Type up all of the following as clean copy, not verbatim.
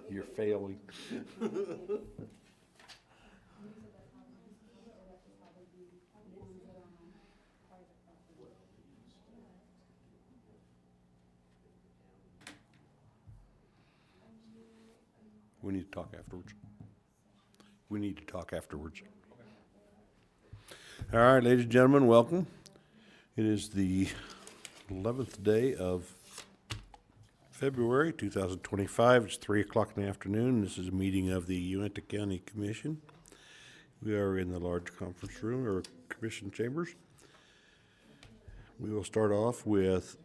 You're failing. We need to talk afterwards. We need to talk afterwards. All right, ladies and gentlemen, welcome. It is the 11th day of February 2025. It's 3 o'clock in the afternoon. This is a meeting of the Uintah County Commission. We are in the large conference room or commission chambers. We will start off with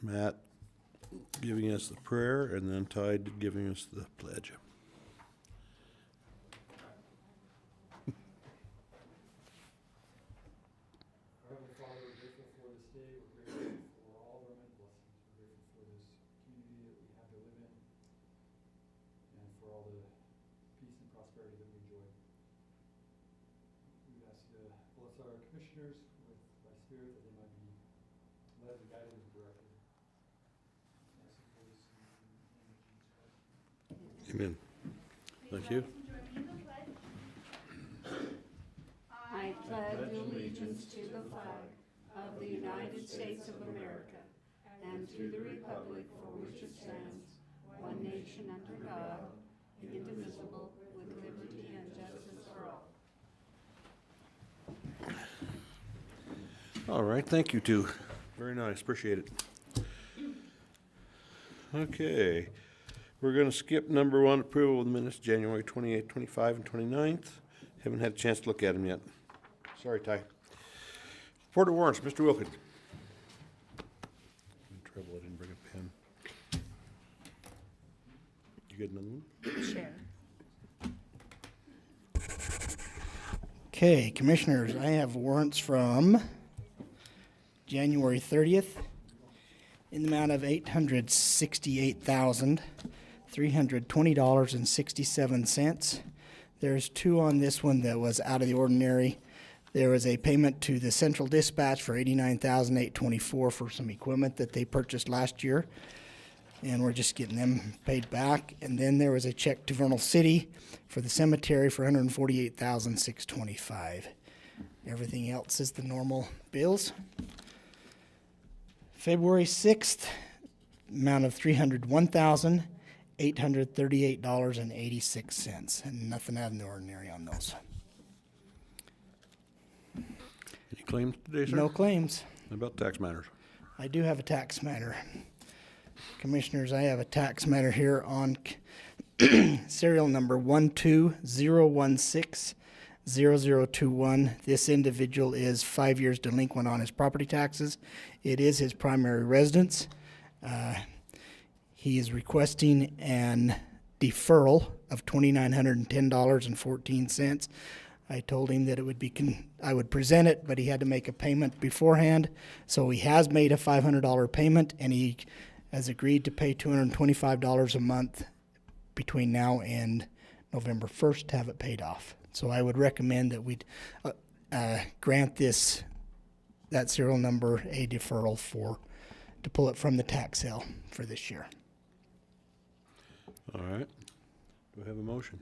Matt giving us the prayer and then Tide giving us the pledge. Amen. Thank you. I pledge allegiance to the flag of the United States of America and to the republic for which it stands, one nation under God, indivisible, with liberty and justice for all. All right, thank you too. Very nice, appreciate it. Okay. We're going to skip number 1, approval of the minutes, January 28th, 25, and 29th. Haven't had a chance to look at them yet. Sorry, Ty. Report of warrants, Mr. Wilkins. I'm in trouble, I didn't bring a pen. You get another one? Share. Okay, Commissioners, I have warrants from January 30th in the amount of $868,320.67. There's 2 on this one that was out of the ordinary. There was a payment to the Central Dispatch for $89,824 for some equipment that they purchased last year, and we're just getting them paid back. And then there was a check to Vernal City for the cemetery for $148,625. Everything else is the normal bills. February 6th, amount of $301,838.86, and nothing out of the ordinary on those. Any claims today, sir? No claims. How about tax matters? I do have a tax matter. Commissioners, I have a tax matter here on serial number 120160021. This individual is 5 years delinquent on his property taxes. It is his primary residence. He is requesting an deferral of $2,910.14. I told him that it would be I would present it, but he had to make a payment beforehand. So he has made a $500 payment, and he has agreed to pay $225 a month between now and November 1st to have it paid off. So I would recommend that we grant that serial number a deferral to pull it from the tax sale for this year. All right. Do I have a motion?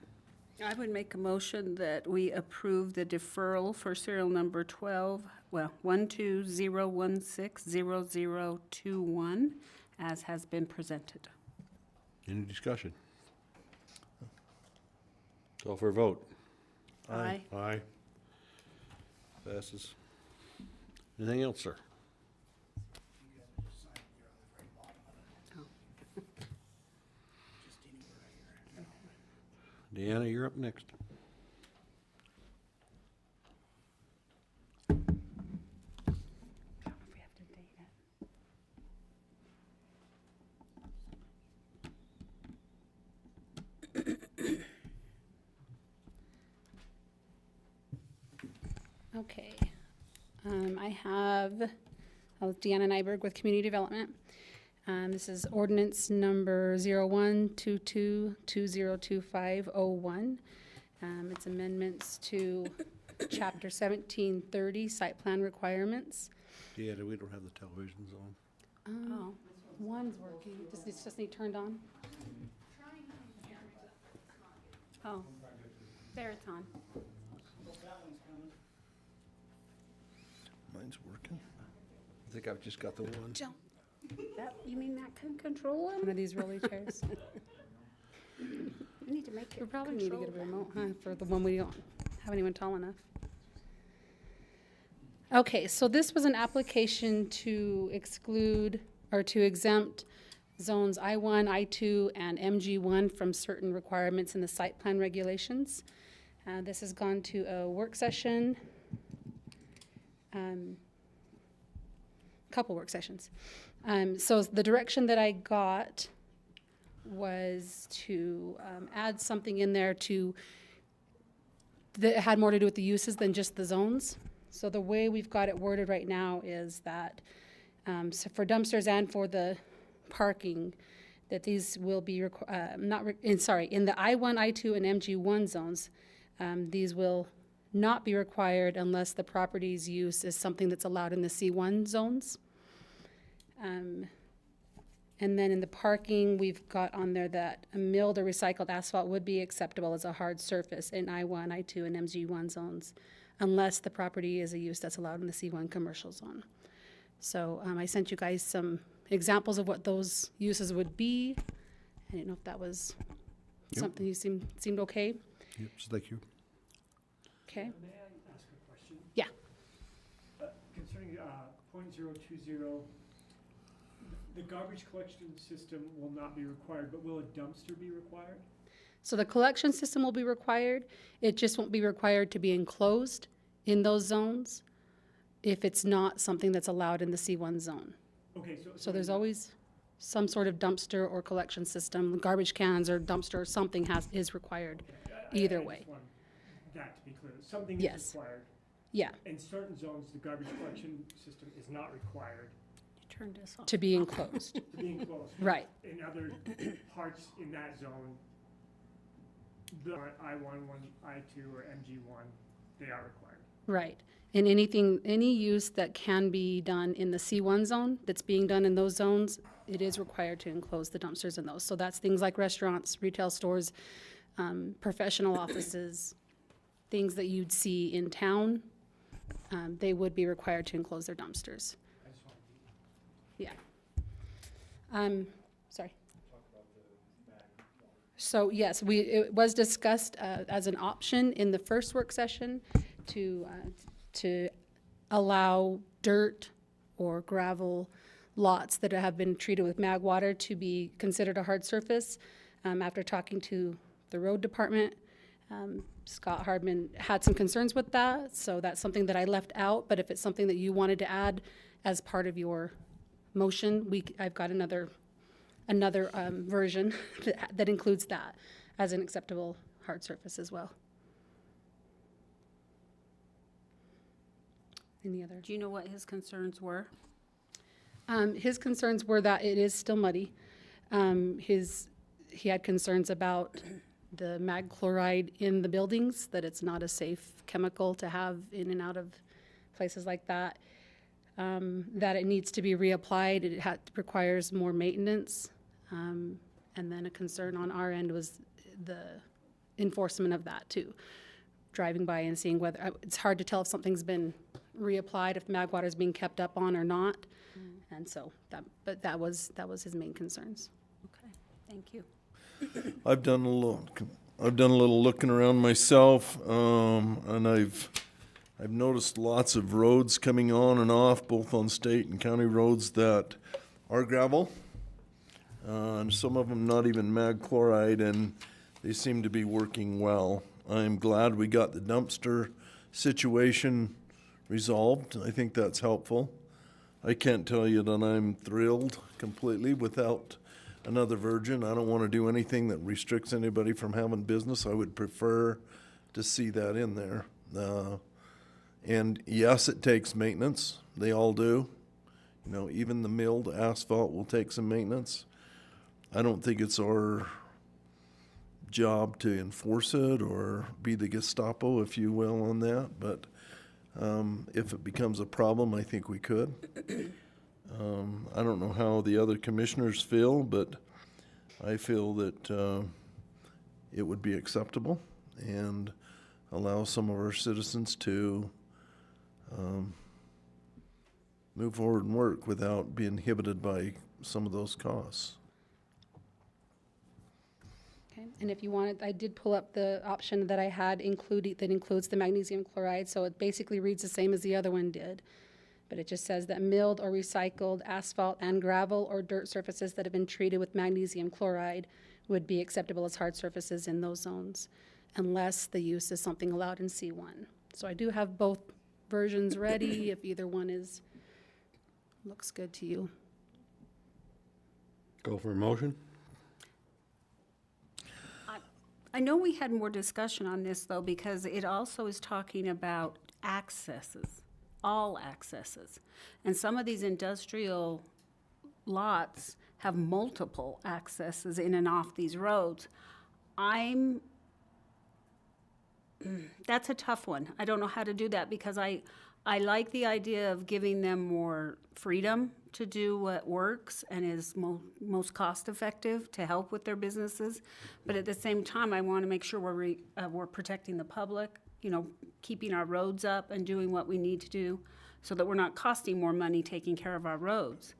I would make a motion that we approve the deferral for serial number 120160021 as has been presented. Any discussion? Call for a vote. Aye. Aye. Passes. Anything else, sir? Deanna, you're up next. Okay. I have Deanna Nyberg with Community Development. This is ordinance number 0122202501. It's amendments to Chapter 1730, Site Plan Requirements. Yeah, we don't have the televisions on. Oh, one's working. Does this just need turned on? Oh, there it's on. Mine's working. I think I've just got the one. Jill. You mean that can control it? One of these rolly chairs. We need to make it We probably need to get a remote, huh, for the one we don't have anyone tall enough. Okay, so this was an application to exclude or to exempt zones I-1, I-2, and MG1 from certain requirements in the site plan regulations. This has gone to a work session, couple work sessions. So the direction that I got was to add something in there that had more to do with the uses than just the zones. So the way we've got it worded right now is that so for dumpsters and for the parking, that these will be in the I-1, I-2, and MG1 zones, these will not be required unless the property's use is something that's allowed in the C1 zones. And then in the parking, we've got on there that a milled or recycled asphalt would be acceptable as a hard surface in I-1, I-2, and MG1 zones, unless the property is a use that's allowed in the C1 commercial zone. So I sent you guys some examples of what those uses would be. I didn't know if that was something you seemed okay. Yep, so thank you. Okay. May I ask a question? Yeah. Concerning .020, the garbage collection system will not be required, but will a dumpster be required? So the collection system will be required. It just won't be required to be enclosed in those zones if it's not something that's allowed in the C1 zone. Okay, So there's always some sort of dumpster or collection system, garbage cans or dumpster or something is required either way. I just want that to be clear. Something Yes. is required. Yeah, In certain zones, the garbage collection system is not required Turn this off. to be enclosed. to be enclosed. Right. In other parts in that zone, the I-1, I-2, or MG1, they are required. Right. And any use that can be done in the C1 zone that's being done in those zones, it is required to enclose the dumpsters in those. So that's things like restaurants, retail stores, professional offices, things that you'd see in town, they would be required to enclose their dumpsters. I just want to Yeah. Sorry. So yes, it was discussed as an option in the first work session to allow dirt or gravel lots that have been treated with mag water to be considered a hard surface. After talking to the road department, Scott Hardman had some concerns with that, so that's something that I left out. But if it's something that you wanted to add as part of your motion, I've got another version that includes that as an acceptable hard surface as well. Any other? Do you know what his concerns were? His concerns were that it is still muddy. He had concerns about the mag chloride in the buildings, that it's not a safe chemical to have in and out of places like that. That it needs to be reapplied, it requires more maintenance. And then a concern on our end was the enforcement of that too. Driving by and seeing whether, it's hard to tell if something's been reapplied, if mag water is being kept up on or not. And so, that was his main concerns. Okay, thank you. I've done a little looking around myself, and I've noticed lots of roads coming on and off, both on state and county roads that are gravel, and some of them not even mag chloride, and they seem to be working well. I'm glad we got the dumpster situation resolved. I think that's helpful. I can't tell you that I'm thrilled completely without another virgin. I don't want to do anything that restricts anybody from having business. I would prefer to see that in there. And yes, it takes maintenance. They all do. You know, even the milled asphalt will take some maintenance. I don't think it's our job to enforce it or be the Gestapo, if you will, on that. But if it becomes a problem, I think we could. I don't know how the other commissioners feel, but I feel that it would be acceptable and allow some of our citizens to move forward and work without being inhibited by some of those costs. Okay, and if you wanted, I did pull up the option that I had included, that includes the magnesium chloride, so it basically reads the same as the other one did. But it just says that milled or recycled asphalt and gravel or dirt surfaces that have been treated with magnesium chloride would be acceptable as hard surfaces in those zones, unless the use is something allowed in C1. So I do have both versions ready, if either one looks good to you. Go for a motion? I know we had more discussion on this, though, because it also is talking about accesses, all accesses. And some of these industrial lots have multiple accesses in and off these roads. That's a tough one. I don't know how to do that, because I like the idea of giving them more freedom to do what works and is most cost-effective to help with their businesses. But at the same time, I want to make sure we're protecting the public, you know, keeping our roads up and doing what we need to do so that we're not costing more money taking care of our roads.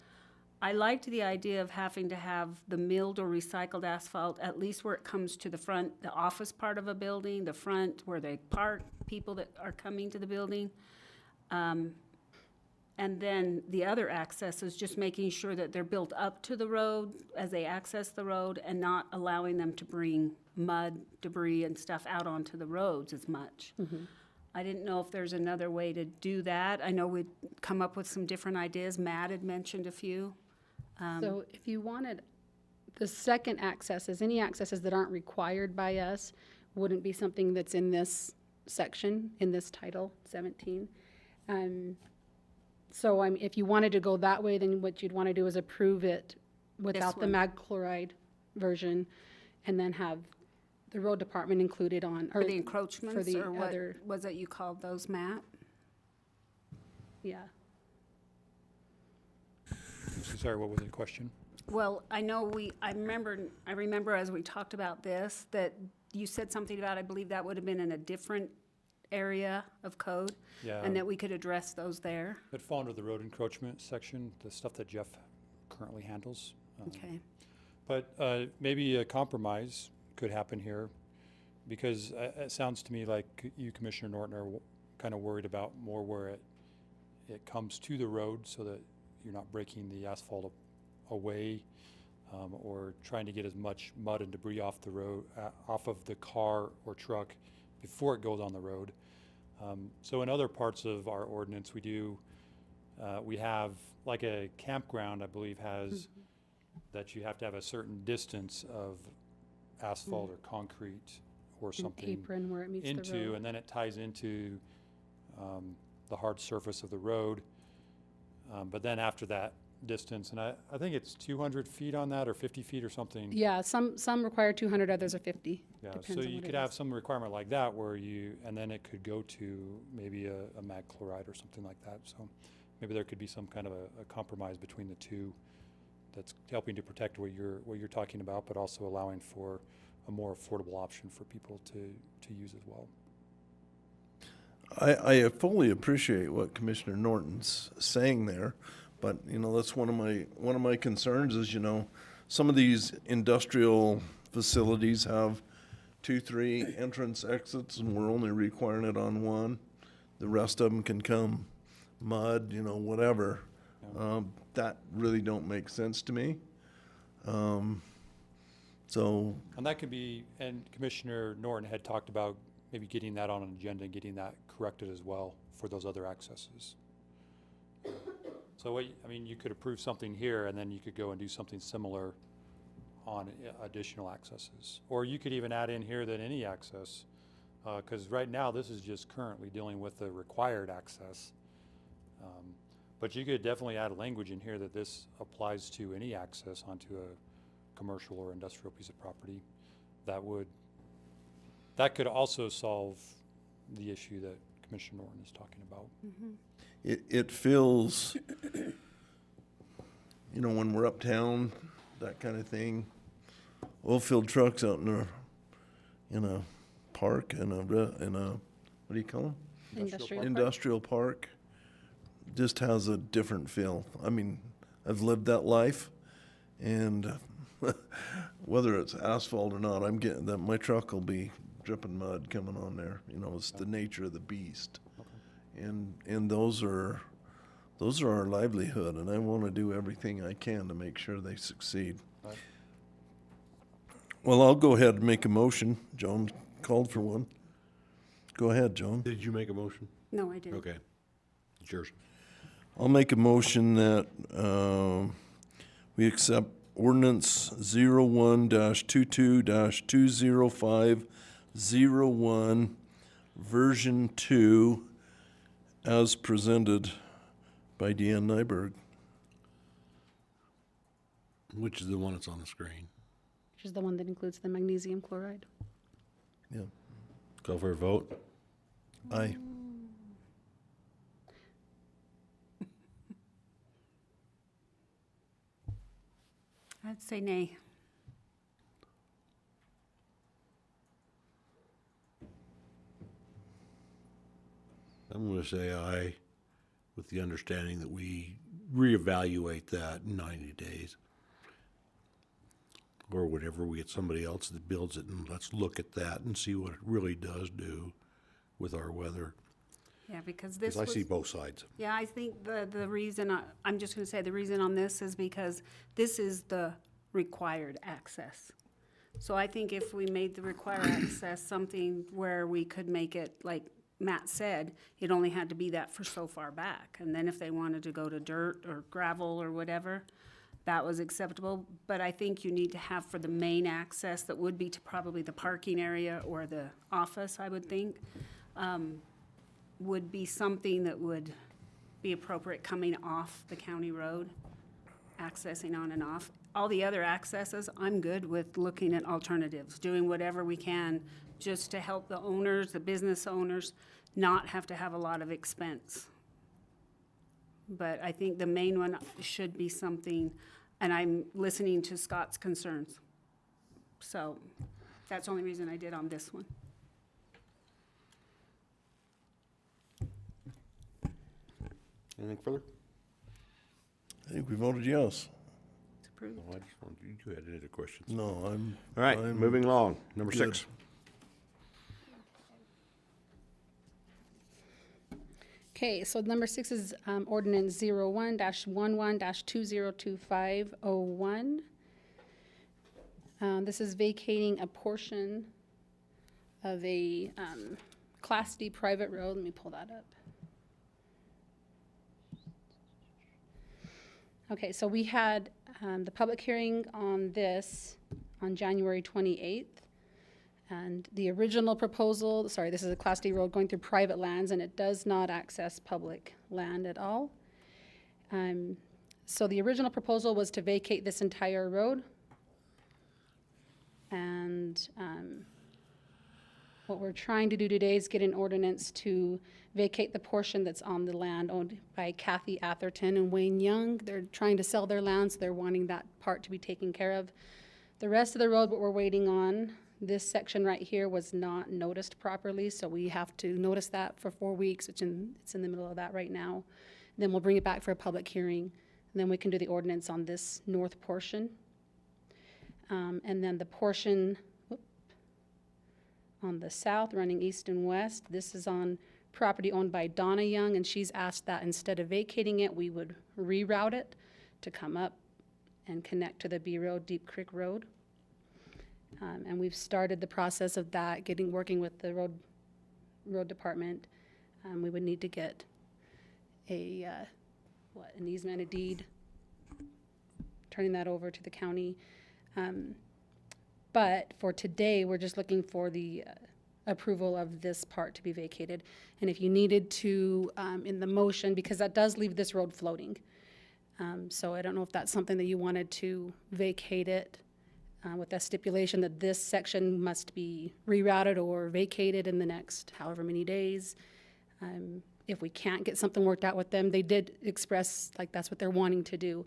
I liked the idea of having to have the milled or recycled asphalt, at least where it comes to the front, the office part of a building, the front where they park, people that are coming to the building. And then the other access is just making sure that they're built up to the road as they access the road and not allowing them to bring mud, debris, and stuff out onto the roads as much. Mm-hmm. I didn't know if there's another way to do that. I know we'd come up with some different ideas. Matt had mentioned a few. So if you wanted the second accesses, any accesses that aren't required by us wouldn't be something that's in this section, in this title, 17. So if you wanted to go that way, then what you'd want to do is approve it without the one. mag chloride version, and then have the road department included on, or For the encroachments, for the or what other, was it you called those, Matt? yeah. Sorry, what was the question? Well, I know I remember as we talked about this, that you said something about, I believe that would have been in a different area of code, Yeah, and that we could address those there. it'd fall under the road encroachment section, the stuff that Jeff currently handles. Okay. But maybe a compromise could happen here, because it sounds to me like you, Commissioner Norton, are kind of worried about more where it comes to the road, so that you're not breaking the asphalt away, or trying to get as much mud and debris off the road, off of the car or truck before it goes on the road. So in other parts of our ordinance, we have, like a campground, I believe, has that you have to have a certain distance of asphalt or concrete or An something apron where it meets the into, road. and then it ties into the hard surface of the road. But then after that distance, and I think it's 200 feet on that, or 50 feet or something. Yeah, some require 200, others are 50. Yeah, Depends so on you what could it have is. some requirement like that where and then it could go to maybe a mag chloride or something like that. So maybe there could be some kind of a compromise between the two that's helping to protect what you're talking about, but also allowing for a more affordable option for people to use as well. I fully appreciate what Commissioner Norton's saying there, but that's one of my concerns is, some of these industrial facilities have 2-3 entrance exits, and we're only requiring it on one. The rest of them can come mud, whatever. That really don't make sense to me. So And that could be, and Commissioner Norton had talked about maybe getting that on an agenda and getting that corrected as well for those other accesses. So you could approve something here, and then you could go and do something similar on additional accesses. Or you could even add in here that any access, because right now this is just currently dealing with the required access. But you could definitely add language in here that this applies to any access onto a commercial or industrial piece of property. That could also solve the issue that Commissioner Norton is talking about. it feels, when we're uptown, that kind of thing, oil-filled trucks out in in a park, in a, what do you call them? Industrial park. Industrial park. Just has a different feel. I mean, I've lived that life, and whether it's asphalt or not, I'm getting that my truck will be dripping mud coming on there. You know, it's the nature of the beast, and those are our livelihood, and I want to do everything I can to make sure they succeed. Right. Well, I'll go ahead and make a motion. Joan called for one. Go ahead, Joan. Did you make a motion? No, I didn't. Okay. It's yours. I'll make a motion that we accept ordinance 01-22-20501, version 2, as presented by Deanna Nyberg. Which is the one that's on the screen. Which is the one that includes the magnesium chloride. Yeah. Call for a vote. Aye. I'd say nay. I'm going to say aye, with the understanding that we reevaluate that in 90 days. Or whatever, we get somebody else that builds it, and let's look at that and see what it really does do with our weather. Yeah, because this Because I was. see both sides. Yeah, I think the reason, I'm just gonna say the reason on this is because this is the required access. So I think if we made the required access something where we could make it, like Matt said, it only had to be that for so far back. And then if they wanted to go to dirt or gravel or whatever, that was acceptable. But I think you need to have for the main access, that would be to probably the parking area or the office, I would think, would be something that would be appropriate coming off the county road, accessing on and off. All the other accesses, I'm good with looking at alternatives, doing whatever we can just to help the owners, the business owners, not have to have a lot of expense. But I think the main one should be something, and I'm listening to Scott's concerns. So that's the only reason I did on this one. Anything further? I think we voted yes. It's approved. No, I just wanted, you had any other questions? No, I'm. All right, I'm moving along. Number good. 6. Okay, so number 6 is ordinance 01-11-202501. This is vacating a portion of a Class D private road. Let me pull that up. Okay, so we had the public hearing on this on January 28th. And the original proposal, sorry, this is a Class D road going through private lands, and it does not access public land at all. So the original proposal was to vacate this entire road. And what we're trying to do today is get an ordinance to vacate the portion that's on the land owned by Kathy Atherton and Wayne Young. They're trying to sell their land, so they're wanting that part to be taken care of. The rest of the road, what we're waiting on, this section right here was not noticed properly, so we have to notice that for 4 weeks, it's in the middle of that right now. Then we'll bring it back for a public hearing, and then we can do the ordinance on this north portion. And then the portion on the south, running east and west, this is on property owned by Donna Young, and she's asked that instead of vacating it, we would reroute it to come up and connect to the B Road, Deep Creek Road. And we've started the process of that, working with the road department. We would need to get an easement, a deed, turning that over to the county. But for today, we're just looking for the approval of this part to be vacated. And if you needed to, in the motion, because that does leave this road floating. So I don't know if that's something that you wanted to vacate it with that stipulation that this section must be rerouted or vacated in the next however many days. If we can't get something worked out with them, they did express like that's what they're wanting to do.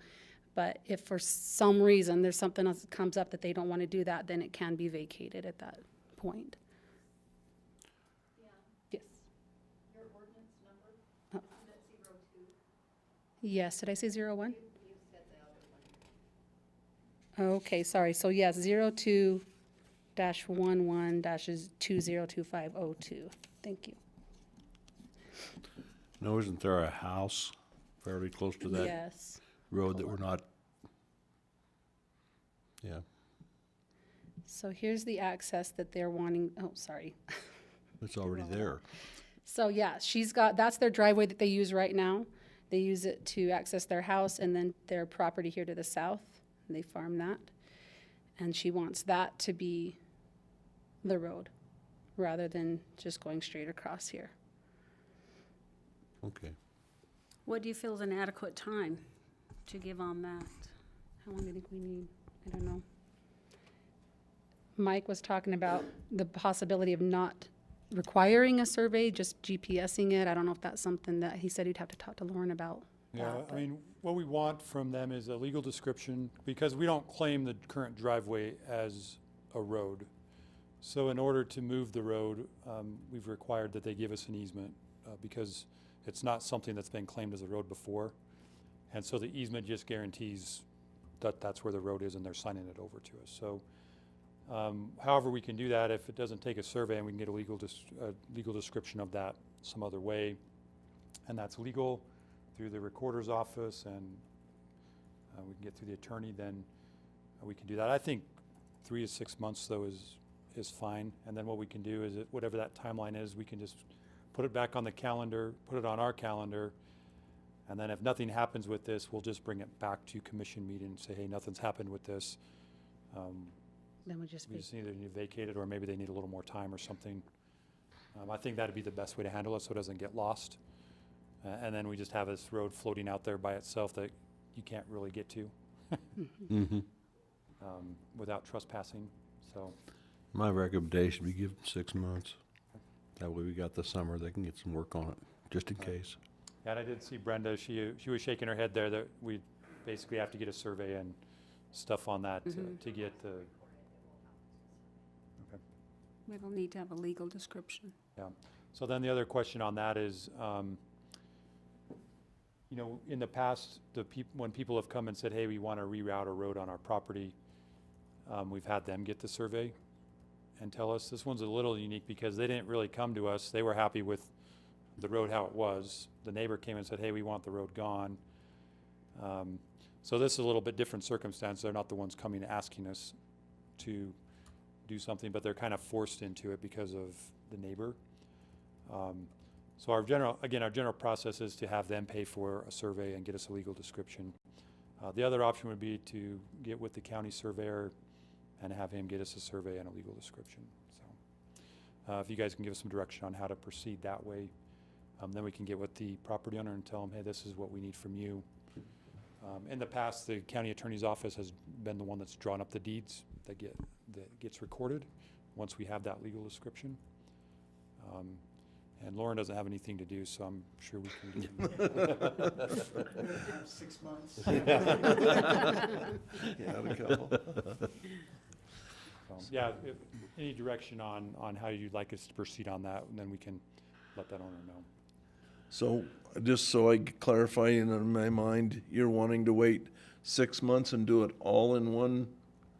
But if for some reason there's something else that comes up that they don't want to do that, then it can be vacated at that point. Yes. Oh. Yes, did I say 01? Okay, sorry, so yes, 02-11-202502. Thank you. No, isn't there a house fairly close to that Yes. road that we're not? Yeah. So here's the access that they're wanting, oh, sorry. It's already there. So yeah, that's their driveway that they use right now. They use it to access their house and then their property here to the south. And they farm that. And she wants that to be the road rather than just going straight across here. Okay. What do you feel is an adequate time to give on that? How long do you think we need? I don't know. Mike was talking about the possibility of not requiring a survey, just GPSing it. I don't know if that's something that he said he'd have to talk to Lauren about. Yeah, that, I but- mean, what we want from them is a legal description, because we don't claim the current driveway as a road. So in order to move the road, we've required that they give us an easement, because it's not something that's been claimed as a road before. And so the easement just guarantees that that's where the road is and they're signing it over to us. So, however we can do that, if it doesn't take a survey and we can get a legal description of that some other way, and that's legal through the recorder's office, and we can get through the attorney, then we can do that. I think 3 to 6 months though is fine. And then what we can do is whatever that timeline is, we can just put it back on the calendar, put it on our calendar, and then if nothing happens with this, we'll just bring it back to commission meeting and say, hey, nothing's happened with this. Then we just, We just either need to vacate it, or maybe they need a little more time or something. I think that'd be the best way to handle it so it doesn't get lost. And then we just have this road floating out there by itself that you can't really get to Mm-hmm. without trespassing. So, My recommendation, we give them 6 months. That way we got the summer, they can get some work on it, just in case. and I did see Brenda, she was shaking her head there that we basically have to get a survey and stuff on that to get the, We'll need to have a legal description. yeah. So then the other question on that is, you know, in the past, when people have come and said, hey, we want to reroute a road on our property, we've had them get the survey and tell us. This one's a little unique because they didn't really come to us. They were happy with the road how it was. The neighbor came and said, hey, we want the road gone. So this is a little bit different circumstance. They're not the ones coming asking us to do something, but they're kind of forced into it because of the neighbor. So our general process is to have them pay for a survey and get us a legal description. The other option would be to get with the county surveyor and have him get us a survey and a legal description. So if you guys can give us some direction on how to proceed that way, then we can get with the property owner and tell them, hey, this is what we need from you. In the past, the county attorney's office has been the one that's drawn up the deeds that gets recorded once we have that legal description. And Lauren doesn't have anything to do, so I'm sure we can get 6 months. Yeah, a couple. yeah, if any direction on how you'd like us to proceed on that, and then we can let that owner know. So, just so I clarify in my mind, you're wanting to wait 6 months and do it all in one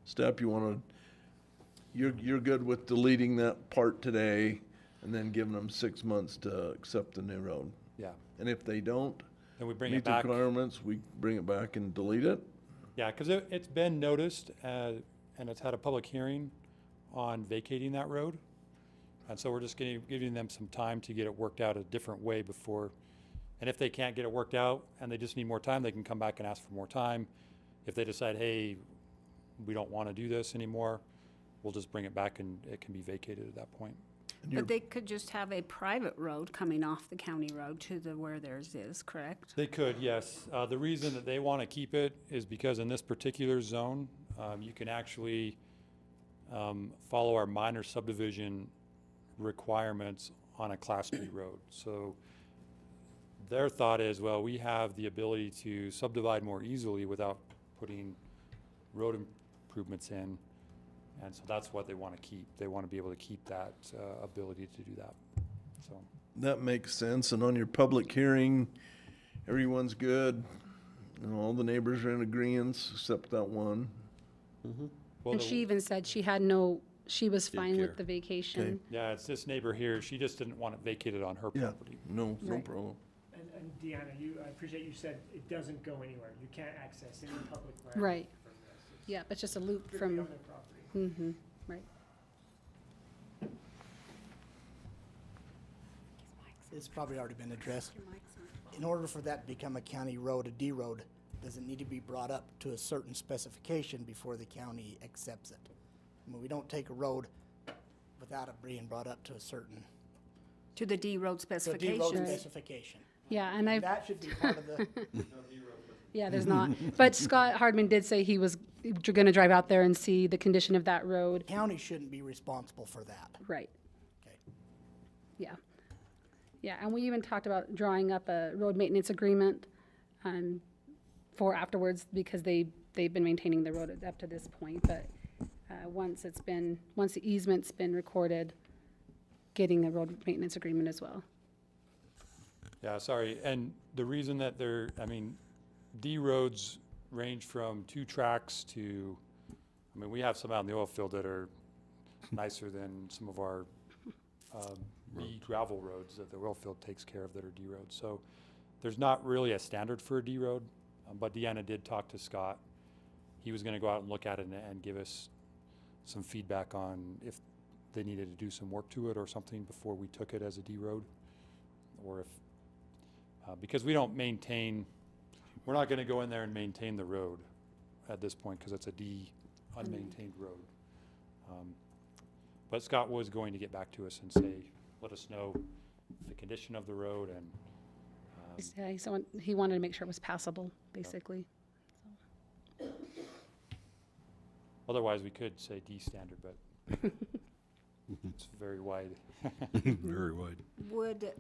step? You're good with deleting that part today and then giving them 6 months to accept the new road? Yeah, And if they don't then we bring it meet the back. requirements, we bring it back and delete it? Yeah, because it's been noticed, and it's had a public hearing on vacating that road. And so we're just giving them some time to get it worked out a different way before. And if they can't get it worked out and they just need more time, they can come back and ask for more time. If they decide, hey, we don't want to do this anymore, we'll just bring it back and it can be vacated at that point. But they could just have a private road coming off the county road to where theirs is, correct? They could, yes. The reason that they want to keep it is because in this particular zone, you can actually follow our minor subdivision requirements on a Class B road. So their thought is, well, we have the ability to subdivide more easily without putting road improvements in. And so that's what they want to keep. They want to be able to keep that ability to do that. So, That makes sense. And on your public hearing, everyone's good. And all the neighbors are in agreement except that one. well, And the- she even said she was fine care. with the vacation. Okay. yeah, it's this neighbor here. She just didn't want it vacated on her Yeah, property. no Right. problem. And Deanna, I appreciate you said it doesn't go anywhere. You can't access any public land Right. from this. It's Yeah, it's just a loop strictly from, on their property. mm-hmm, right. It's probably already been addressed. In order for that to become a county road, a D road, does it need to be brought up to a certain specification before the county accepts it? I mean, we don't take a road without it being brought up to a certain, To the D road to a D road specifications. specification. Yeah, and I, That should be part of the, yeah, there's not. But Scott Hardman did say he was going to drive out there and see the condition of that road. county shouldn't be responsible for that. Right. Okay. Yeah. Yeah, and we even talked about drawing up a road maintenance agreement for afterwards, because they've been maintaining the road up to this point. But once the easement's been recorded, getting a road maintenance agreement as well. Yeah, sorry. And the reason that D roads range from 2 tracks to, we have some out in the oil field that are nicer than some of our B gravel roads that the oil field takes care of that are D roads. So there's not really a standard for a D road, but Deanna did talk to Scott. He was gonna go out and look at it and give us some feedback on if they needed to do some work to it or something before we took it as a D road. Or if, because we don't maintain, we're not gonna go in there and maintain the road at this point because it's a D unmaintained road. But Scott was going to get back to us and say, let us know the condition of the road and, Yeah, he wanted to make sure it was passable, basically. otherwise we could say D standard, but it's very wide. Very wide. Would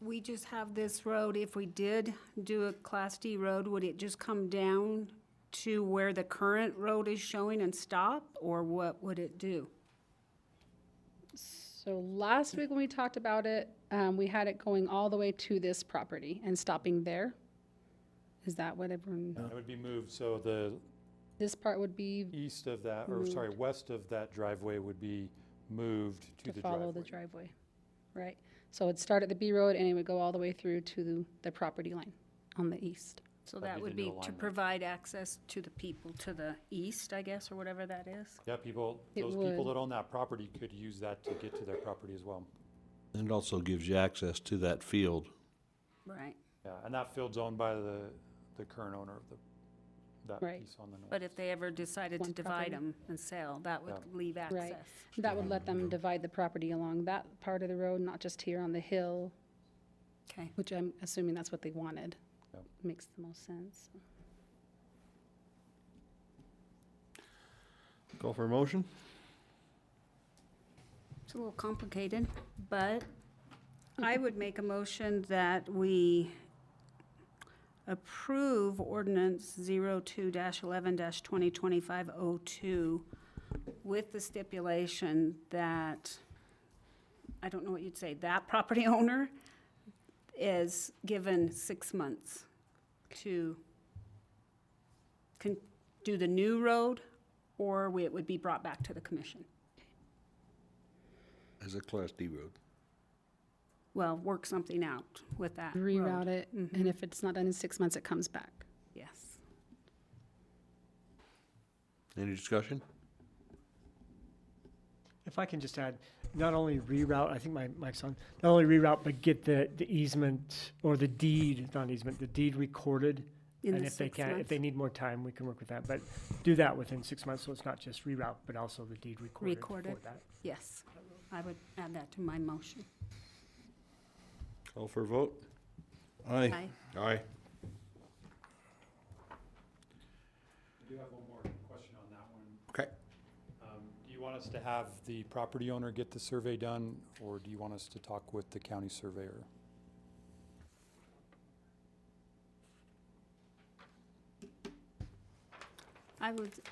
we just have this road, if we did do a Class D road, would it just come down to where the current road is showing and stop, or what would it do? So last week when we talked about it, we had it going all the way to this property and stopping there. Is that what everyone, It would be moved, so this part would be east of that, or sorry, west of that driveway would be moved to to the follow the driveway. driveway, right? So it'd start at the B road and it would go all the way through to the property line on the east. So That'd that be would the be new to alignment. provide access to the people to the east, I guess, or whatever that is? Yeah, people, It those people would. that own that property could use that to get to their property as well. And it also gives you access to that field. Right. Yeah, and that field's owned by the current owner of that Right. piece on the north. But if they ever decided to One divide property. them and sell, that would Yeah. leave Right. access. That would let them divide the property along that part of the road, not just here on the hill, Okay. which I'm assuming that's what they wanted. Yep. Makes the most sense. Call for a motion? It's a little complicated, but I would make a motion that we approve ordinance 02-11-2025-02 with the stipulation that, I don't know what you'd say, that property owner is given 6 months to do the new road, or it would be brought back to the commission. As a Class D road. Well, work something out with that Reroute road. it, and if it's not done in 6 months, it comes back. Yes. Any discussion? If I can just add, not only reroute, I think my mic's on, not only reroute, but get the easement or the deed, not easement, the deed recorded. In And the if they 6 can, if months. they need more time, we can work with that, but do that within 6 months, so it's not just reroute, but also the deed recorded Recorded. for that. Yes, I would add that to my motion. Call for a vote? Aye. Aye. Aye. I do have one more question on that one. Okay. Do you want us to have the property owner get the survey done, or do you want us to talk with the county surveyor?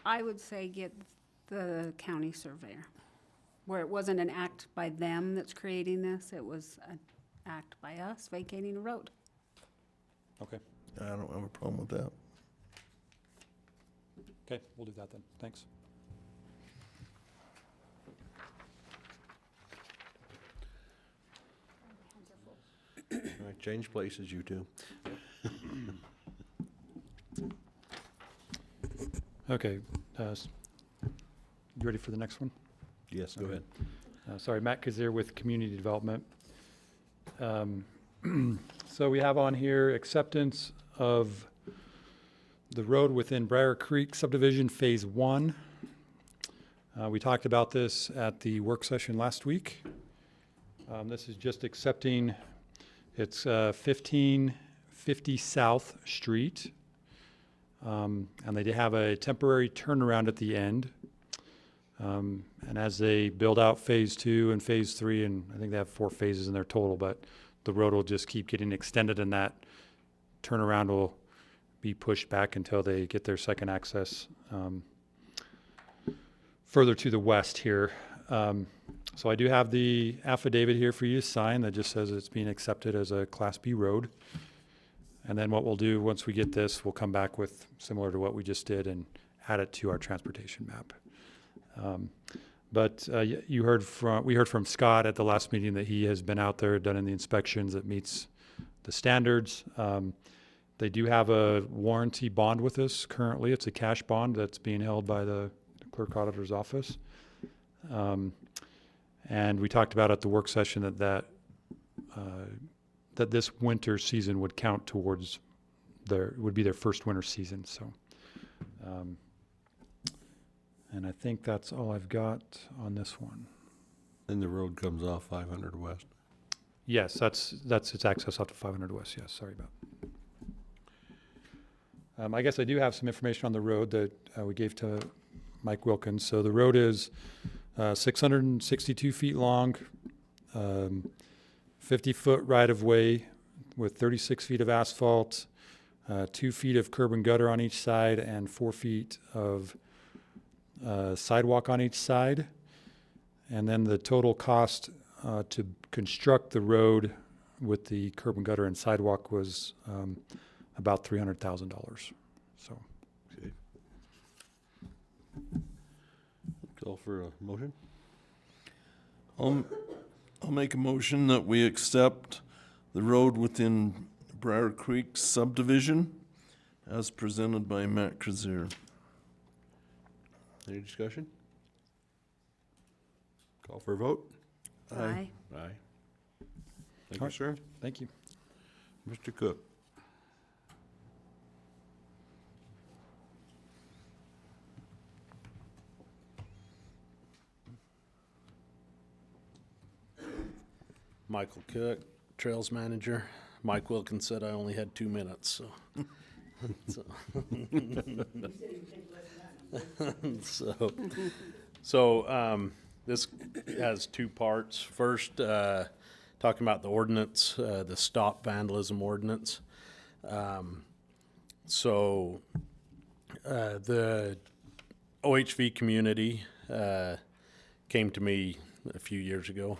I would say get The county surveyor, where it wasn't an act by them that's creating this, it was an act by us vacating a road. Okay, I don't have a problem with that. okay, we'll do that then. Thanks. All right, change places, you two. Okay, you ready for the next one? Yes, go ahead. Sorry, Matt Cazier with Community Development. So we have on here acceptance of the road within BRIAR Creek subdivision Phase 1. We talked about this at the work session last week. This is just accepting, it's 1550 South Street. And they have a temporary turnaround at the end. And as they build out Phase 2 and Phase 3, and I think they have 4 phases in their total, but the road will just keep getting extended and that turnaround will be pushed back until they get their second access further to the west here. So I do have the affidavit here for you to sign that just says it's being accepted as a Class B road. And then what we'll do, once we get this, we'll come back with similar to what we just did and add it to our transportation map. We heard from Scott at the last meeting that he has been out there, done in the inspections, that meets the standards. They do have a warranty bond with us currently. It's a cash bond that's being held by the Clerk-Auditor's office. And we talked about at the work session that this winter season would count towards would be their first winter season. So, and I think that's all I've got on this one. Then the road comes off 500 west. Yes, that's its access up to 500 west. Yes, sorry about. I guess I do have some information on the road that we gave to Mike Wilkins. So the road is 662 feet long, 50-foot right-of-way with 36 feet of asphalt, 2 feet of curb and gutter on each side, and 4 feet of sidewalk on each side. And then the total cost to construct the road with the curb and gutter and sidewalk was about $300,000. So, Okay. Call for a motion? I'll make a motion that we accept the road within BRIAR Creek subdivision as presented by Matt Cazier. Any discussion? Call for a vote? Aye. Aye. Thank All you, right. sir. thank you. Mr. Cook? Michael Cook, Trails Manager. Mike Wilkins said I only had 2 minutes, so. So this has 2 parts. First, talking about the ordinance, the Stop Vandalism Ordinance. The OHV community came to me a few years ago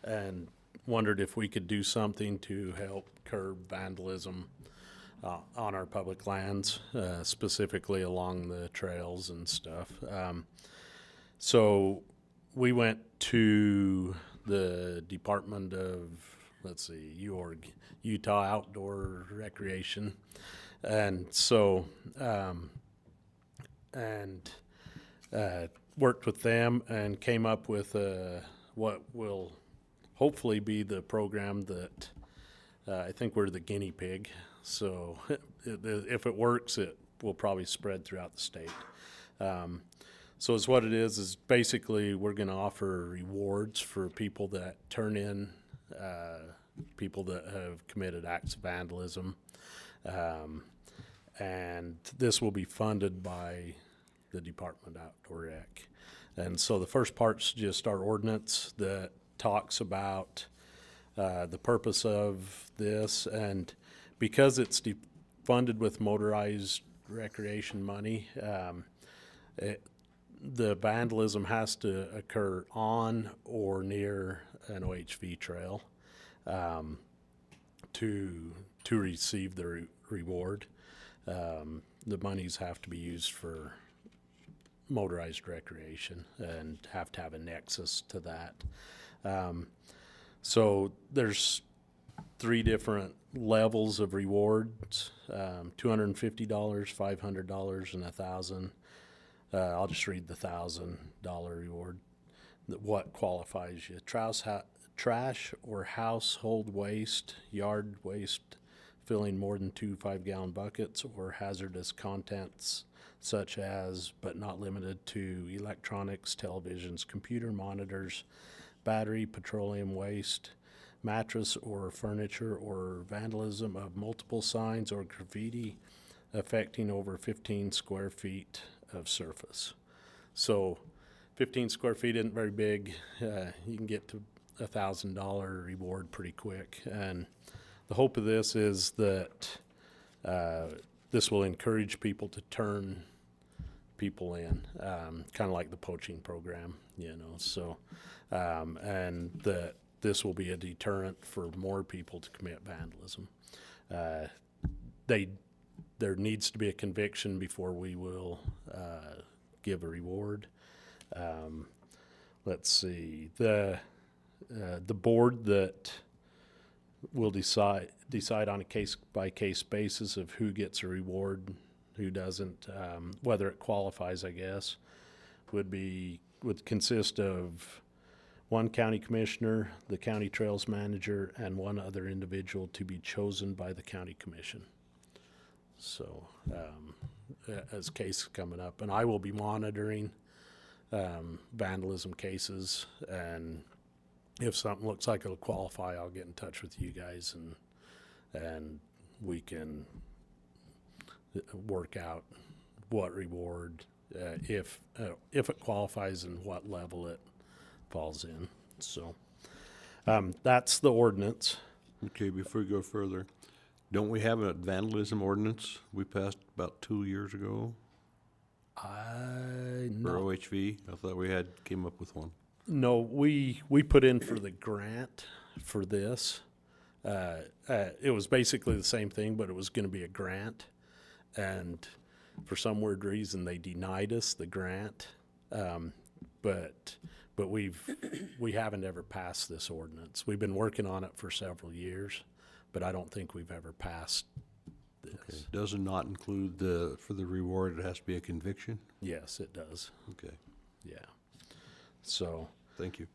and wondered if we could do something to help curb vandalism on our public lands, specifically along the trails and stuff. So we went to the Department of, Utah Outdoor Recreation. And so, worked with them and came up with what will hopefully be the program that I think we're the guinea pig. So if it works, it will probably spread throughout the state. So it's what it is basically we're going to offer rewards for people that turn in people that have committed acts of vandalism. And this will be funded by the Department of Outdoor Rec. And so the first part's just our ordinance that talks about the purpose of this, and because it's funded with motorized recreation money, the vandalism has to occur on or near an OHV trail to receive the reward. The monies have to be used for motorized recreation and have to have a nexus to that. So there's 3 different levels of rewards, $250, $500, and $1,000. I'll just read the $1,000 reward. What qualifies you? Trash or household waste, yard waste filling more than 2 5-gallon buckets, or hazardous contents such as, but not limited to, electronics, televisions, computer monitors, battery, petroleum waste, mattress or furniture, or vandalism of multiple signs or graffiti affecting over 15 square feet of surface. So 15 square feet isn't very big. You can get to $1,000 reward pretty quick. And the hope of this is that this will encourage people to turn people in, kind of like the poaching program, you know. So, and that this will be a deterrent for more people to commit vandalism. There needs to be a conviction before we will give a reward. Let's see, the board that will decide on a case-by-case basis of who gets a reward, who doesn't, whether it qualifies, I guess, would consist of 1 county commissioner, the county trails manager, and 1 other individual to be chosen by the county commission. So, as cases coming up, and I will be monitoring vandalism cases, and if something looks like it'll qualify, I'll get in touch with you guys, and we can work out what reward, if it qualifies and what level it falls in. So that's the ordinance. Okay, before we go further, don't we have a vandalism ordinance we passed about 2 years ago for OHV? I thought we came up with one. No, we put in for the grant for this. It was basically the same thing, but it was going to be a grant, and for some weird reason they denied us the grant. But we haven't ever passed this ordinance. We've been working on it for several years, but I don't think we've ever passed this. Okay. Does it not include for the reward, it has to be a conviction? Yes, it does. Okay, Yeah. So, thank you.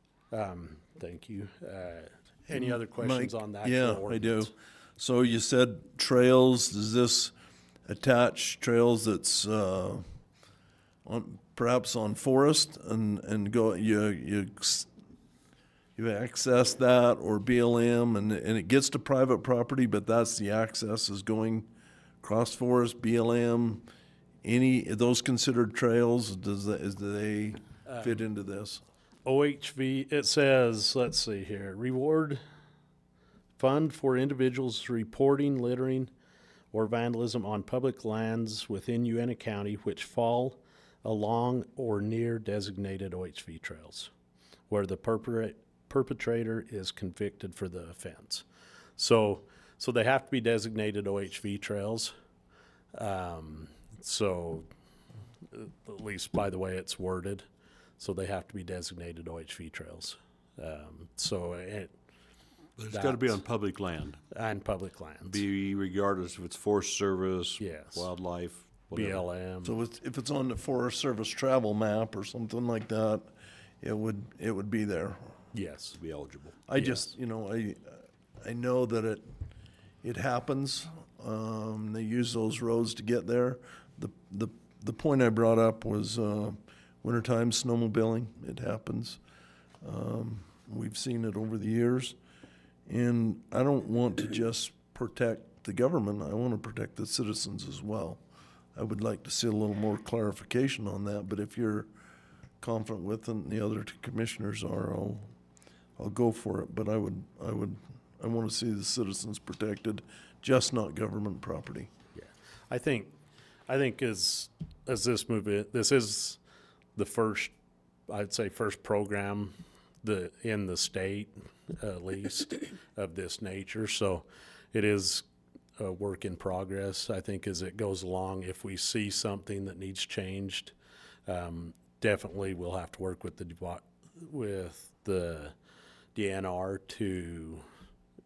thank you. Any other questions Mike, on that? yeah, for I do. ordinance? So you said trails, does this attach trails that's perhaps on forest and go, you access that, or BLM, and it gets to private property, but that's the access is going across forest, BLM, any of those considered trails? Do they fit into this? OHV, it says, let's see here, reward fund for individuals reporting littering or vandalism on public lands within Uintah County which fall along or near designated OHV trails where the perpetrator is convicted for the offense. So they have to be designated OHV trails. So at least by the way it's worded. So they have to be designated OHV trails. But it's got to be on public land, and public lands. be regardless if it's Forest Service, Yes. wildlife, whatever. BLM. So if it's on the Forest Service travel map or something like that, it would be there. Yes. Be eligible. I just, I know that it happens. They use those roads to get there. The point I brought up was wintertime snowmobiling. It happens. We've seen it over the years. And I don't want to just protect the government. I want to protect the citizens as well. I would like to see a little more clarification on that. But if you're confident with it and the other 2 commissioners are, I'll go for it. But I want to see the citizens protected, just not government property. Yeah. I think as this movement, this is first, I'd say first program in the state, at least, of this nature. So it is a work in progress. I think as it goes along, if we see something that needs changed, definitely we'll have to work with the DNR to,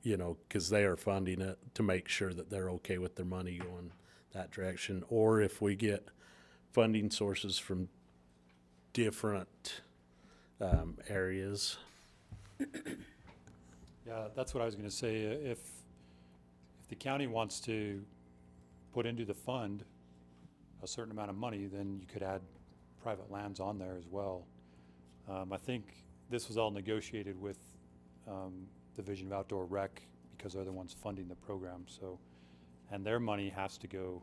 you know, because they are funding it, to make sure that they're okay with their money going that direction. Or if we get funding sources from different areas. Yeah, that's what I was gonna say. If the county wants to put into the fund a certain amount of money, then you could add private lands on there as well. I think this was all negotiated with Division of Outdoor Rec, because they're the ones funding the program, so, and their money has to go,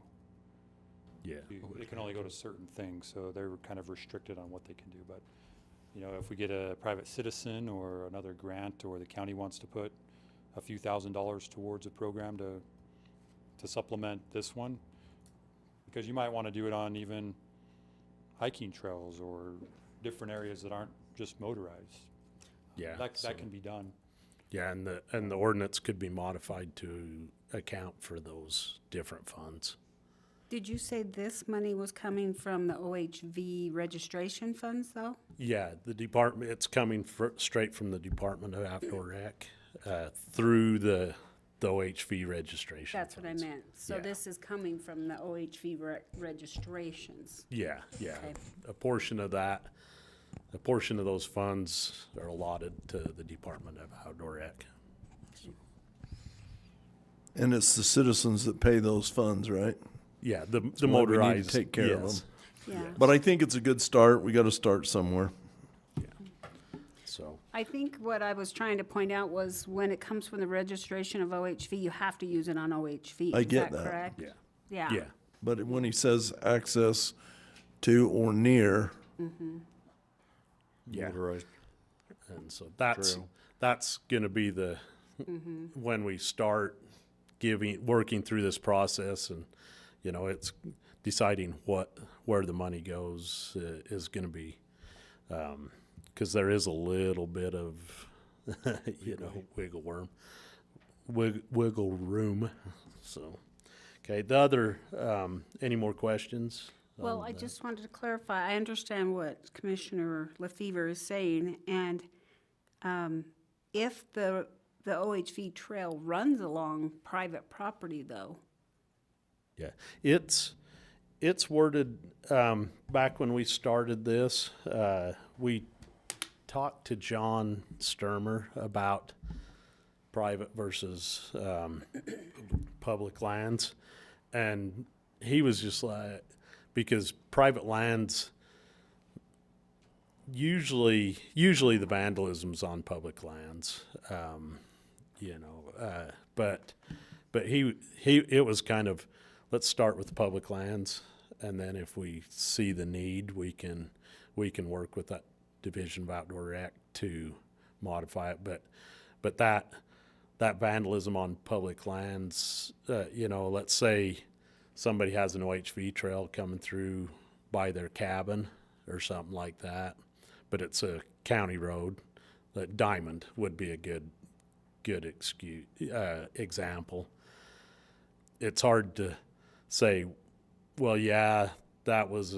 Yeah. it can only go to certain things, so they're kind of restricted on what they can do. But, you know, if we get a private citizen or another grant, or the county wants to put a few $1,000s towards a program to supplement this one, because you might want to do it on even hiking trails or different areas that aren't just motorized. Yeah. That can be done. Yeah, and the ordinance could be modified to account for those different funds. Did you say this money was coming from the OHV registration funds, though? Yeah, the department, it's coming straight from the Department of Outdoor Rec through the OHV registration. That's what I funds. meant. So Yeah. this is coming from the OHV registrations. Yeah, yeah. Okay. A portion of those funds are allotted to the Department of Outdoor Rec. And it's the citizens that pay those funds, right? Yeah, the why we need to motorized. take care of yes. them. Yeah. But I think it's a good start. We got to start somewhere. So, I think what I was trying to point out was when it comes from the registration of OHV, you have to use it on OHV. I Is get that that. correct? yeah, Yeah. yeah. But when he says access to or near, Yeah. Motorized. And so that's True. gonna be the, when we start working through this process, and, you know, it's deciding where the money goes is gonna be, cause there is a little bit of, you know, wiggle room, so. Okay, the other, any more questions? Well, I just wanted to clarify, I understand what Commissioner LaFever is saying, and if the OHV trail runs along private property, though, Yeah, it's worded, back when we started this, we talked to John Sturmer about private versus, public lands. And he was just like, because private lands, usually the vandalism's on public lands, you know, but it was kind of, let's start with the public lands, and then if we see the need, we can work with that Division of Outdoor Rec to modify it, but that vandalism on public lands, you know, let's say somebody has an OHV trail coming through by their cabin or something like that, but it's a county road. That Diamond would be a good example. It's hard to say, well, yeah, that was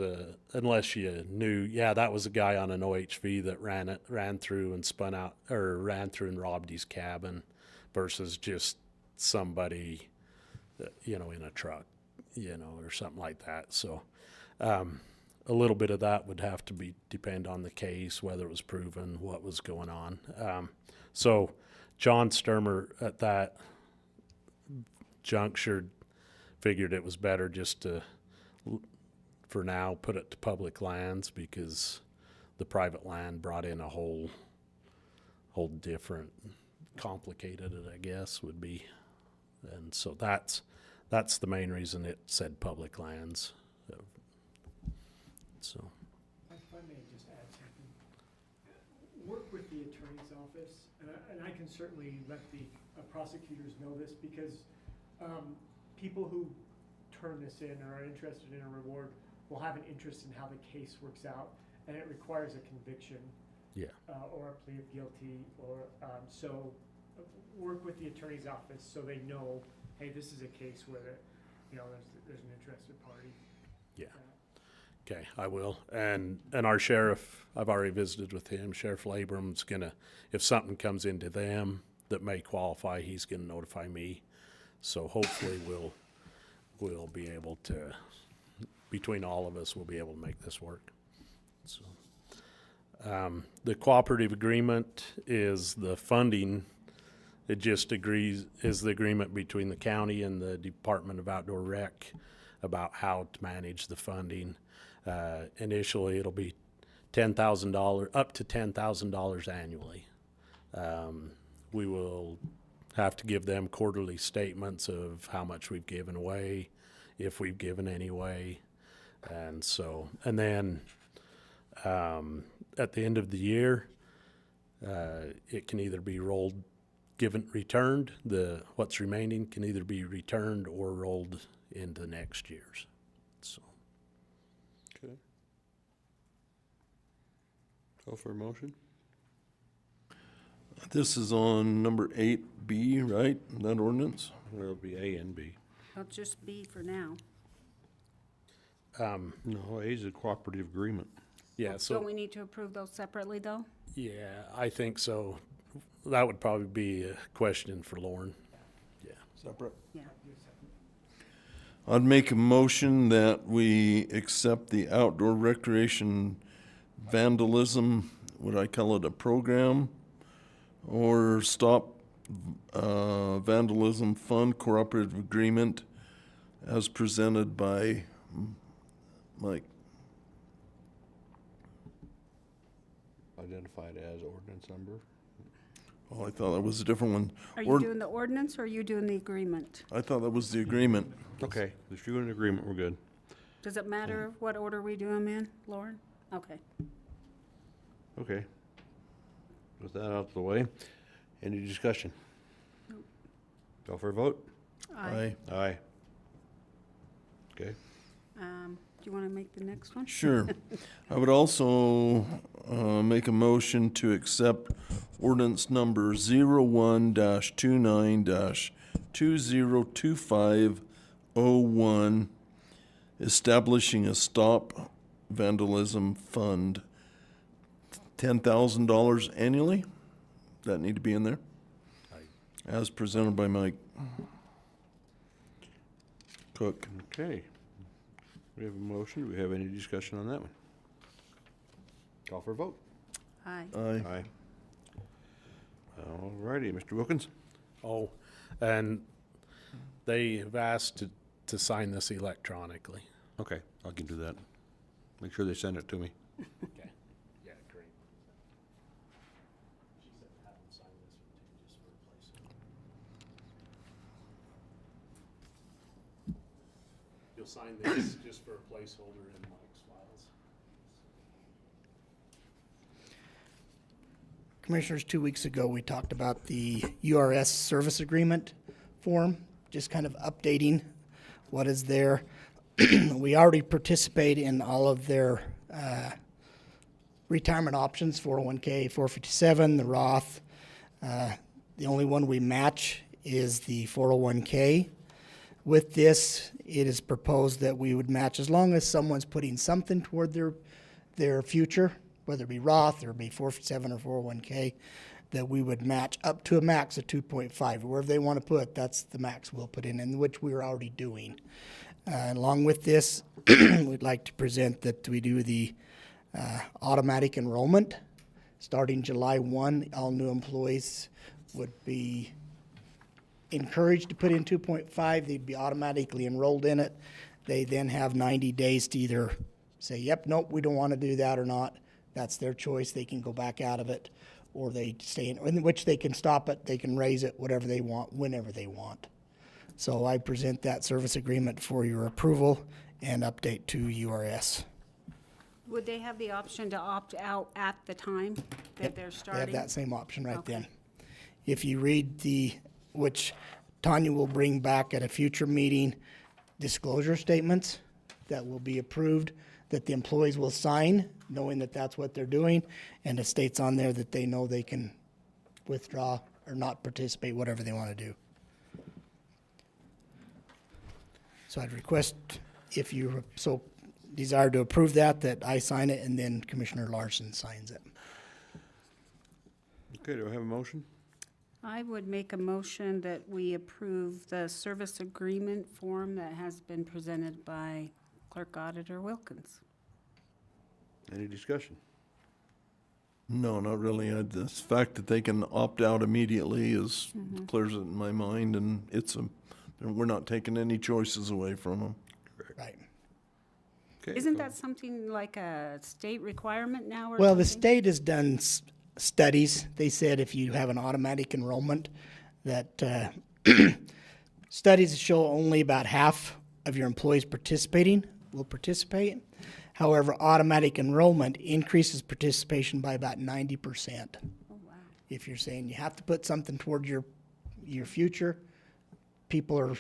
unless you knew, yeah, that was a guy on an OHV that ran through and spun out, or ran through and robbed his cabin, versus just somebody, you know, in a truck, you know, or something like that. So a little bit of that would have to depend on the case, whether it was proven, what was going on. So John Sturmer at that juncture figured it was better just to, for now, put it to public lands, because the private land brought in a whole different, complicated it, I guess, would be. And so that's the main reason it said public lands. So, If I may just add something. Work with the attorney's office, and I can certainly let the prosecutors know this, because people who turn this in or are interested in a reward will have an interest in how the case works out. and it requires a conviction. Yeah. Or a plea of guilty, or, so work with the attorney's office so they know, hey, this is a case where, there's an interested party. Yeah. Okay, I will. And our sheriff, I've already visited with him. Sheriff Labram's gonna, if something comes into them that may qualify, he's gonna notify me. So hopefully we'll be able to, between all of us, we'll be able to make this work. So, the cooperative agreement is the funding. It just is the agreement between the county and the Department of Outdoor Rec about how to manage the funding. Initially, it'll be $10,000, up to $10,000 annually. We will have to give them quarterly statements of how much we've given away, if we've given any away. And then at the end of the year, it can either be returned, what's remaining can either be returned or rolled into next year's. So. Okay. Call for a motion? This is on number 8B, right? That ordinance? It'll be A and B. I'll just be for now. No, A is a cooperative agreement. Yeah, Don't so, we need to approve those separately, though? yeah, I think so. That would probably be a question for Lauren. Yeah. Separate. Yeah. I'd make a motion that we accept the outdoor recreation vandalism, would I call it a program? Or stop vandalism fund cooperative agreement as presented by Mike. Identified as ordinance number. Oh, I thought that was a different one. Are you doing the ordinance or are you doing the agreement? I thought that was the agreement. Okay, if you're in agreement, we're good. Does it matter what order we do them in, Lauren? Okay. Okay. With that out of the way, any discussion? Nope. Call for a vote? Aye. Aye. Okay. Do you want to make the next one? Sure. I would also make a motion to accept ordinance number 01-29-202501, establishing a stop vandalism fund. $10,000 annually? That need to be in there? As presented by Mike Cook. Okay. We have a motion. Do we have any discussion on that one? Call for a vote. Aye. Aye. Aye. All righty, Mr. Wilkins. Oh, and they have asked to sign this electronically. Okay, I can do that. Make sure they send it to me. Okay. Yeah, great. She said have them sign this one too, just for a placeholder. You'll sign this just for a placeholder in Mike's files. Commissioners, 2 weeks ago, we talked about the URS service agreement form, just kind of updating what is there. We already participate in all of their retirement options, 401k, 457, the Roth. The only one we match is the 401k. With this, it is proposed that we would match as long as someone's putting something toward their future, whether it be Roth or be 457 or 401k, that we would match up to a max of 2.5. Wherever they want to put, that's the max we'll put in, and which we're already doing. Along with this, we'd like to present that we do the automatic enrollment. Starting July 1, all new employees would be encouraged to put in 2.5. They'd be automatically enrolled in it. They then have 90 days to either say, yep, nope, we don't want to do that or not. That's their choice. They can go back out of it, or they stay in which they can stop it, they can raise it, whatever they want, whenever they want. So I present that service agreement for your approval and update to URS. Would they have the option to opt out at the time that they're They have starting? that same option right Okay. then. If you read which Tanya will bring back at a future meeting, disclosure statements that will be approved, that the employees will sign, knowing that that's what they're doing, and it states on there that they know they can withdraw or not participate, whatever they want to do. So I'd request, if you so desire to approve that, that I sign it and then Commissioner Larson signs it. Okay, do I have a motion? I would make a motion that we approve the service agreement form that has been presented by Clerk-Auditor Wilkins. Any discussion? No, not really. The fact that they can opt out immediately is clears it in my mind, and we're not taking any choices away from them. Right. Okay, Isn't that something like a state requirement now or Well, the something? state has done studies. They said if you have an automatic enrollment, that studies show only about half of your employees will participate. However, automatic enrollment increases participation by about 90%. Oh, wow. If you're saying you have to put something toward your future, people are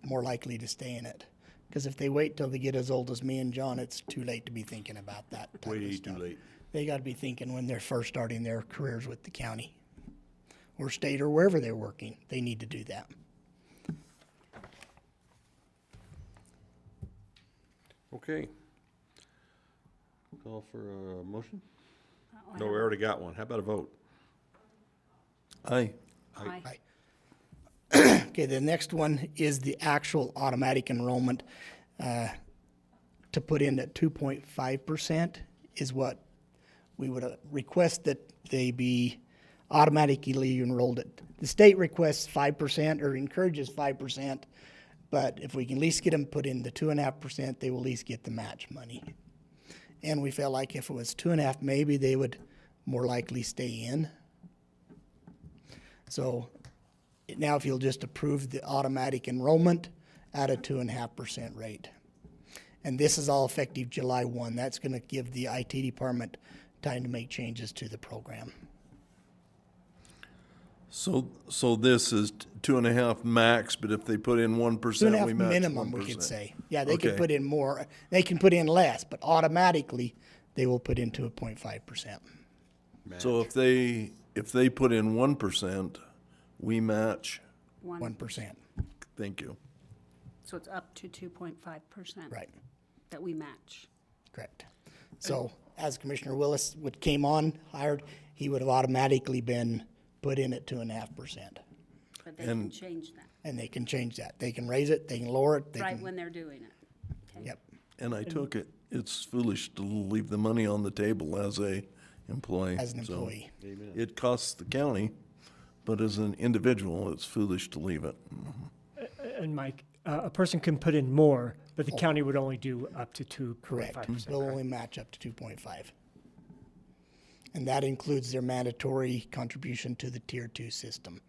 more likely to stay in it. Because if they wait till they get as old as me and John, it's too late to be thinking about that type Way of too stuff. late. They got to be thinking when they're first starting their careers with the county or state or wherever they're working. They need to do that. Okay. Call for a motion? No, we already got one. How about a vote? Aye. Aye. Right. Okay, the next one is the actual automatic enrollment. To put in at 2.5% is what we would request that they be automatically enrolled at. The state requests 5% or encourages 5%, but if we can at least get them put in the 2.5%, they will at least get the match money. And we felt like if it was 2.5%, maybe they would more likely stay in. So now if you'll just approve the automatic enrollment at a 2.5% rate. And this is all effective July 1. That's going to give the IT department time to make changes to the program. So this is 2.5 max, but if they put in 1%, we 2.5 match minimum, 1%. we could say. Yeah, they could Okay. put in more. They can put in less, but automatically they will put into a 0.5%. So if they put in 1%, we match. 1%. Thank you. So it's up to 2.5%. Right. That we match. Correct. So as Commissioner Willis came on, hired, he would have automatically been put in at 2.5%. But they can change that And they can change that. They can raise it, they can lower it. They right can, when they're doing it. Okay. Yep. And I took it, it's foolish to leave the money on the table as a employee. As an So employee. it costs the county, but as an individual, it's foolish to leave it. And Mike, a person can put in more, but the county would only do up to 2.5%. Correct. They'll only match up to 2.5. And that includes their mandatory contribution to the Tier 2 system.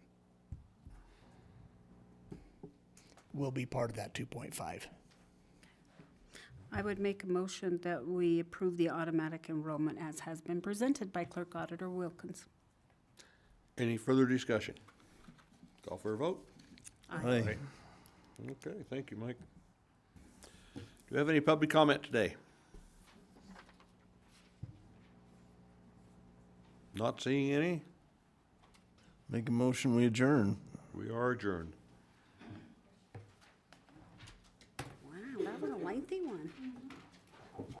Will be part of that 2.5. I would make a motion that we approve the automatic enrollment as has been presented by Clerk-Auditor Wilkins. Any further discussion? Call for a vote? Aye. Okay, thank you, Mike. Do we have any public comment today? Not seeing any? Make a motion, we adjourn. We are adjourned. Wow, that was a lengthy one.